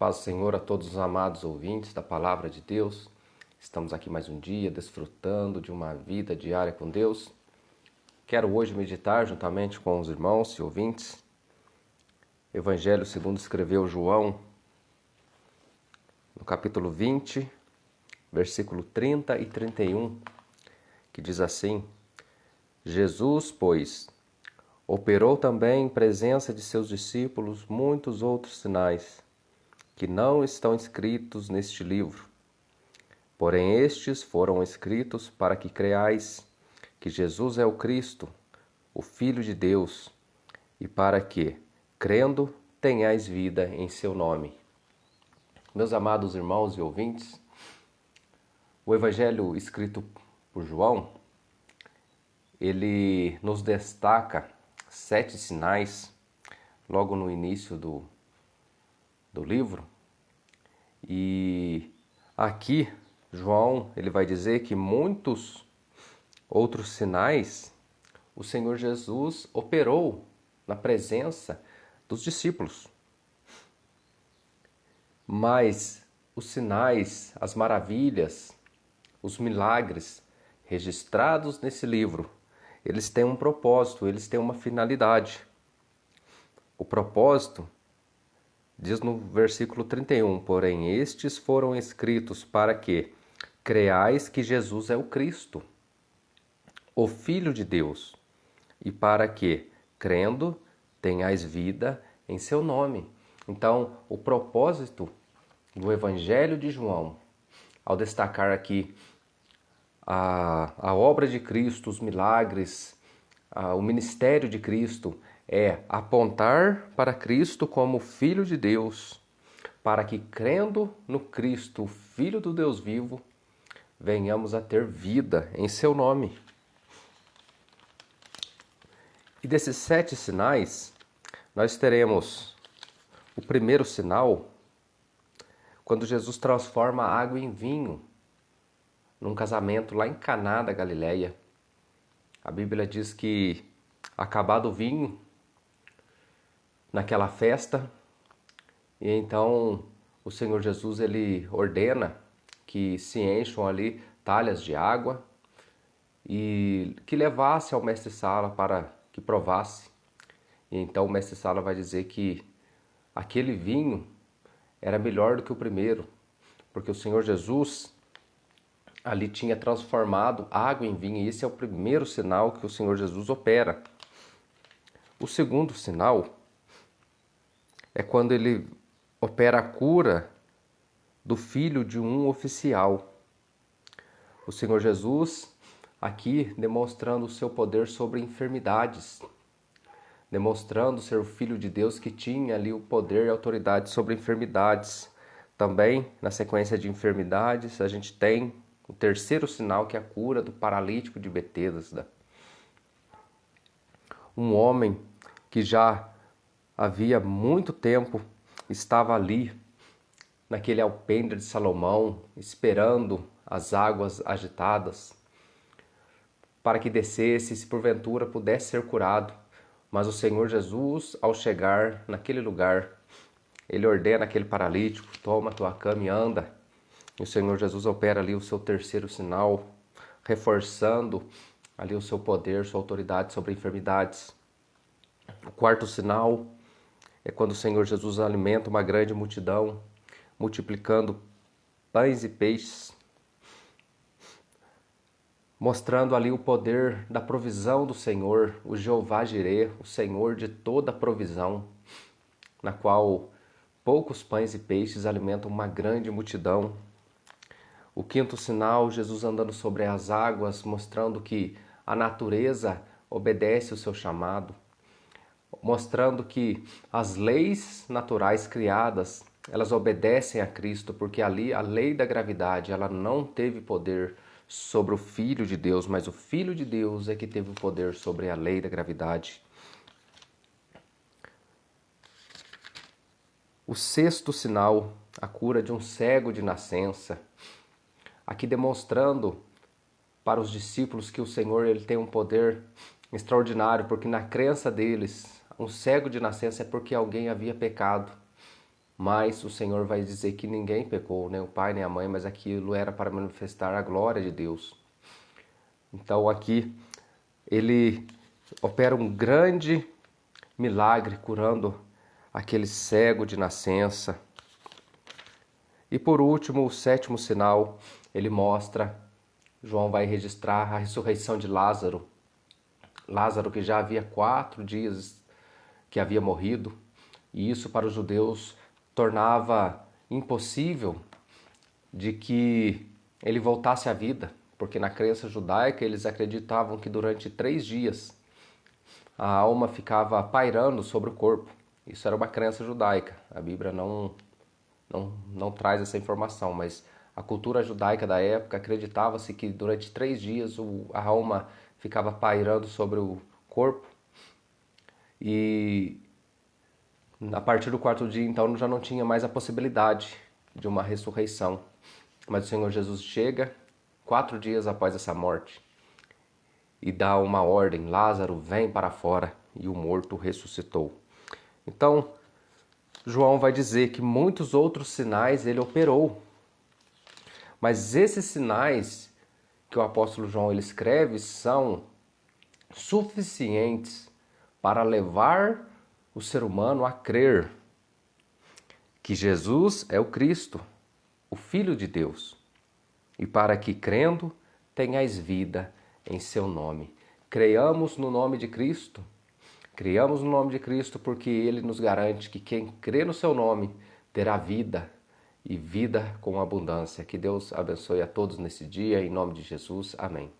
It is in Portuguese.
Paz do Senhor a todos os amados ouvintes da Palavra de Deus. Estamos aqui mais um dia, desfrutando de uma vida diária com Deus. Quero hoje meditar juntamente com os irmãos e ouvintes. Evangelho segundo escreveu João, no capítulo 20, versículo 30 e 31, que diz assim: Jesus, pois, operou também em presença de seus discípulos muitos outros sinais, que não estão escritos neste livro. Porém estes foram escritos para que creais que Jesus é o Cristo, o Filho de Deus, e para que, crendo, tenhais vida em seu nome. Meus amados irmãos e ouvintes, o Evangelho escrito por João, ele nos destaca 7 sinais logo no início do livro. E aqui João ele vai dizer que muitos outros sinais o Senhor Jesus operou na presença dos discípulos. Mas os sinais, as maravilhas, os milagres registrados nesse livro, eles têm um propósito, eles têm uma finalidade. O propósito diz no versículo 31, porém estes foram escritos para que creais que Jesus é o Cristo, o Filho de Deus, e para que, crendo, tenhais vida em seu nome. Então, o propósito do Evangelho de João, ao destacar aqui a obra de Cristo, os milagres, o ministério de Cristo, é apontar para Cristo como Filho de Deus, para que, crendo no Cristo, Filho do Deus vivo, venhamos a ter vida em seu nome. E desses 7 sinais, nós teremos o primeiro sinal, quando Jesus transforma a água em vinho, num casamento lá em Caná da Galileia. A Bíblia diz que, acabado o vinho, naquela festa, e então o Senhor Jesus ele ordena que se encham ali talhas de água e que levasse ao mestre-sala para que provasse. E então o mestre-sala vai dizer que aquele vinho era melhor do que o primeiro, porque o Senhor Jesus ali tinha transformado água em vinho, e esse é o primeiro sinal que o Senhor Jesus opera. O segundo sinal é quando ele opera a cura do filho de um oficial. O Senhor Jesus aqui demonstrando o seu poder sobre enfermidades, demonstrando ser o Filho de Deus que tinha ali o poder e autoridade sobre enfermidades. Também, na sequência de enfermidades, a gente tem o terceiro sinal, que é a cura do paralítico de Betesda. Um homem que já havia muito tempo estava ali, naquele alpendre de Salomão, esperando as águas agitadas, para que descesse e se porventura pudesse ser curado. Mas o Senhor Jesus, ao chegar naquele lugar, ele ordena aquele paralítico: toma tua cama e anda. E o Senhor Jesus opera ali o seu terceiro sinal, reforçando ali o seu poder, sua autoridade sobre enfermidades. O quarto sinal é quando o Senhor Jesus alimenta uma grande multidão, multiplicando pães e peixes, mostrando ali o poder da provisão do Senhor, o Jeová Jireh, o Senhor de toda a provisão, na qual poucos pães e peixes alimentam uma grande multidão. O quinto sinal, Jesus andando sobre as águas, mostrando que a natureza obedece o seu chamado, mostrando que as leis naturais criadas, elas obedecem a Cristo, porque ali a lei da gravidade, ela não teve poder sobre o Filho de Deus, mas o Filho de Deus é que teve o poder sobre a lei da gravidade. O sexto sinal, a cura de um cego de nascença, aqui demonstrando para os discípulos que o Senhor ele tem um poder extraordinário, porque na crença deles, um cego de nascença é porque alguém havia pecado. mas o Senhor vai dizer que ninguém pecou, nem o pai nem a mãe, mas aquilo era para manifestar a glória de Deus. Então aqui ele opera um grande milagre curando aquele cego de nascença. E por último, o sétimo sinal, ele mostra, João vai registrar a ressurreição de Lázaro. Lázaro que já havia 4 dias que havia morrido, e isso para os judeus tornava impossível de que ele voltasse à vida, porque na crença judaica eles acreditavam que durante 3 dias a alma ficava pairando sobre o corpo. Isso era uma crença judaica. A Bíblia não traz essa informação, mas a cultura judaica da época acreditava-se que durante 3 dias a alma ficava pairando sobre o corpo, e a partir do 4º dia então já não tinha mais a possibilidade de uma ressurreição. Mas o Senhor Jesus chega 4 dias após essa morte e dá uma ordem: Lázaro, vem para fora, e o morto ressuscitou. Então João vai dizer que muitos outros sinais ele operou, mas esses sinais que o apóstolo João ele escreve são suficientes para levar o ser humano a crer que Jesus é o Cristo, o Filho de Deus, e para que, crendo, tenhais vida em seu nome. Creiamos no nome de Cristo. Criamos no nome de Cristo porque Ele nos garante que quem crê no seu nome terá vida, e vida com abundância. Que Deus abençoe a todos nesse dia, em nome de Jesus. Amém.